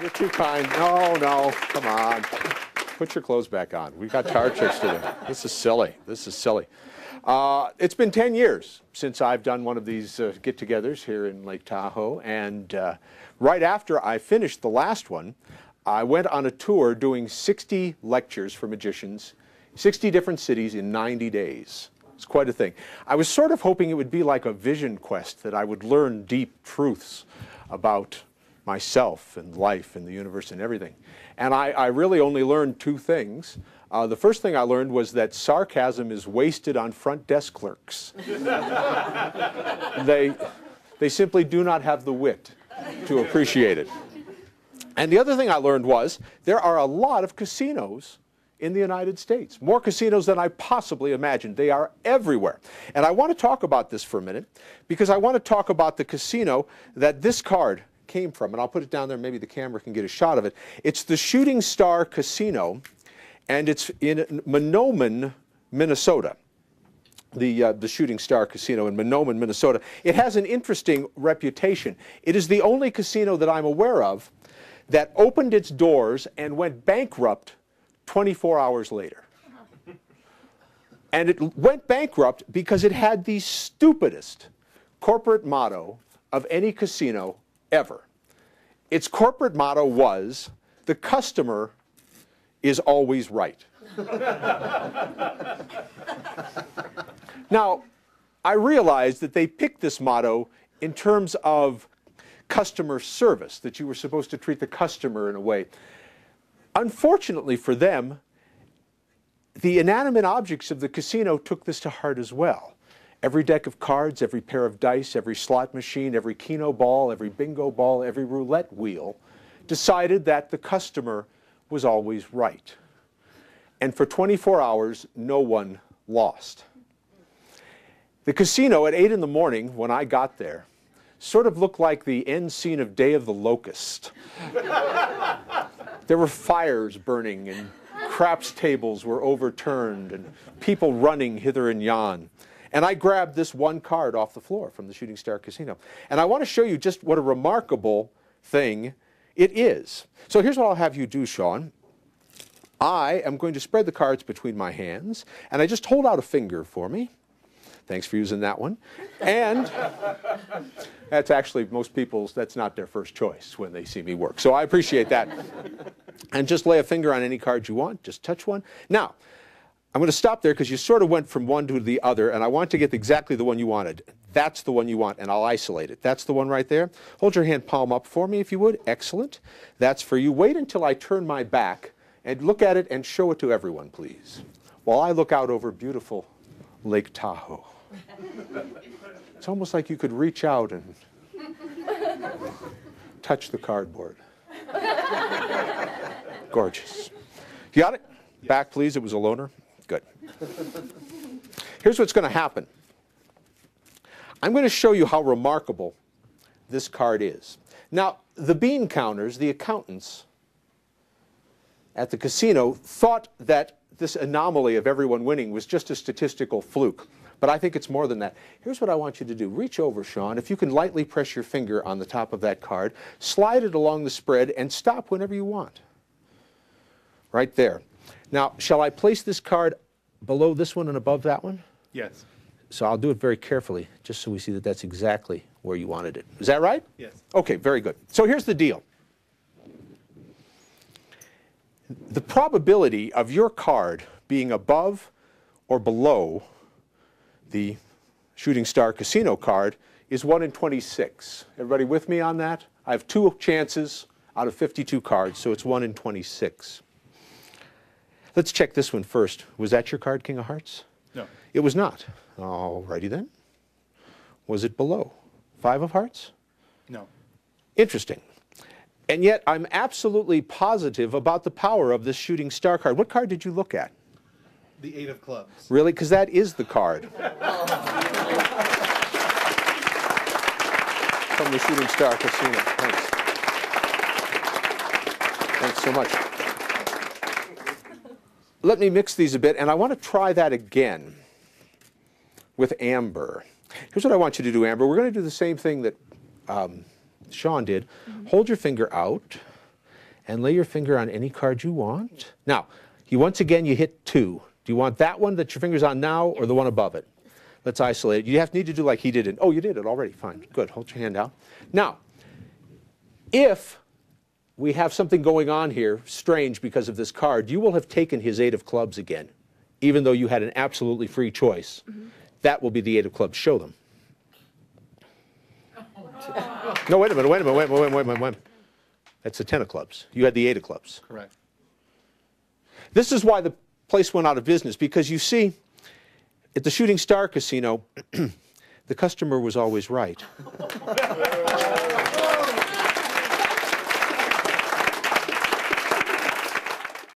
You're too kind. No, no, come on. Put your clothes back on. We've got card tricks to do. This is silly. This is silly. It's been 10 years since I've done one of these get-togethers here in Lake Tahoe, and right after I finished the last one, I went on a tour doing 60 lectures for magicians, 60 different cities in 90 days. It's quite a thing. I was sort of hoping it would be like a vision quest, that I would learn deep truths about myself and life and the universe and everything. And I really only learned two things. The first thing I learned was that sarcasm is wasted on front desk clerks. They simply do not have the wit to appreciate it. And the other thing I learned was there are a lot of casinos in the United States. More casinos than I possibly imagined. They are everywhere. And I want to talk about this for a minute, because I want to talk about the casino that this card came from. And I'll put it down there, maybe the camera can get a shot of it. It's the Shooting Star Casino, and it's in Mahnomen, Minnesota. The Shooting Star Casino in Mahnomen, Minnesota. It has an interesting reputation. It is the only casino that I'm aware of that opened its doors and went bankrupt 24 hours later. And it went bankrupt because it had the stupidest corporate motto of any casino ever. Its corporate motto was, "The customer is always right." Now, I realized that they picked this motto in terms of customer service, that you were supposed to treat the customer in a way. Unfortunately for them, the inanimate objects of the casino took this to heart as well. Every deck of cards, every pair of dice, every slot machine, every keno ball, every bingo ball, every roulette wheel decided that the customer was always right. And for 24 hours, no one lost. The casino at 8 in the morning, when I got there, sort of looked like the end scene of Day of the Locust. There were fires burning, and craps tables were overturned, and people running hither and yon. And I grabbed this one card off the floor from the Shooting Star Casino. And I want to show you just what a remarkable thing it is. So here's what I'll have you do, Sean. I am going to spread the cards between my hands, and I just hold out a finger for me. Thanks for using that one. And that's actually, most people's, that's not their first choice when they see me work. So I appreciate that. And just lay a finger on any card you want. Just touch one. Now, I'm going to stop there because you sort of went from one to the other, and I want to get exactly the one you wanted. That's the one you want, and I'll isolate it. That's the one right there. Hold your hand palm up for me, if you would. Excellent. That's for you. Wait until I turn my back and look at it and show it to everyone, please, while I look out over beautiful Lake Tahoe. It's almost like you could reach out and touch the cardboard. Gorgeous. You got it? Back, please. It was a loner. Good. Here's what's going to happen. I'm going to show you how remarkable this card is. Now, the bean counters, the accountants at the casino, thought that this anomaly of everyone winning was just a statistical fluke. But I think it's more than that. Here's what I want you to do. Reach over, Sean. If you can lightly press your finger on the top of that card, slide it along the spread, and stop whenever you want. Right there. Now, shall I place this card below this one and above that one? Yes. So I'll do it very carefully, just so we see that that's exactly where you wanted it. Is that right? Yes. Okay, very good. So here's the deal. The probability of your card being above or below the Shooting Star Casino card is 1 in 26. Everybody with me on that? I have 2 chances out of 52 cards, so it's 1 in 26. Let's check this one first. Was that your card, King of Hearts? No. It was not. All righty then. Was it below? 5 of Hearts? No. Interesting. And yet I'm absolutely positive about the power of this Shooting Star card. What card did you look at? The 8 of clubs. Really? Because that is the card. From the Shooting Star Casino. Thanks. Thanks so much. Let me mix these a bit, and I want to try that again with amber. Here's what I want you to do, Amber. We're going to do the same thing that Sean did. Hold your finger out, and lay your finger on any card you want. Now, once again, you hit 2. Do you want that one that your finger's on now or the one above it? Let's isolate it. You need to do like he did it. Oh, you did it already. Fine. Good. Hold your hand out. Now, if we have something going on here, strange because of this card, you will have taken his 8 of clubs again, even though you had an absolutely free choice. That will be the 8 of clubs. Show them. No, wait a minute. That's the 10 of clubs. You had the 8 of clubs. Correct. This is why the place went out of business, because you see, at the Shooting Star Casino, the customer was always right.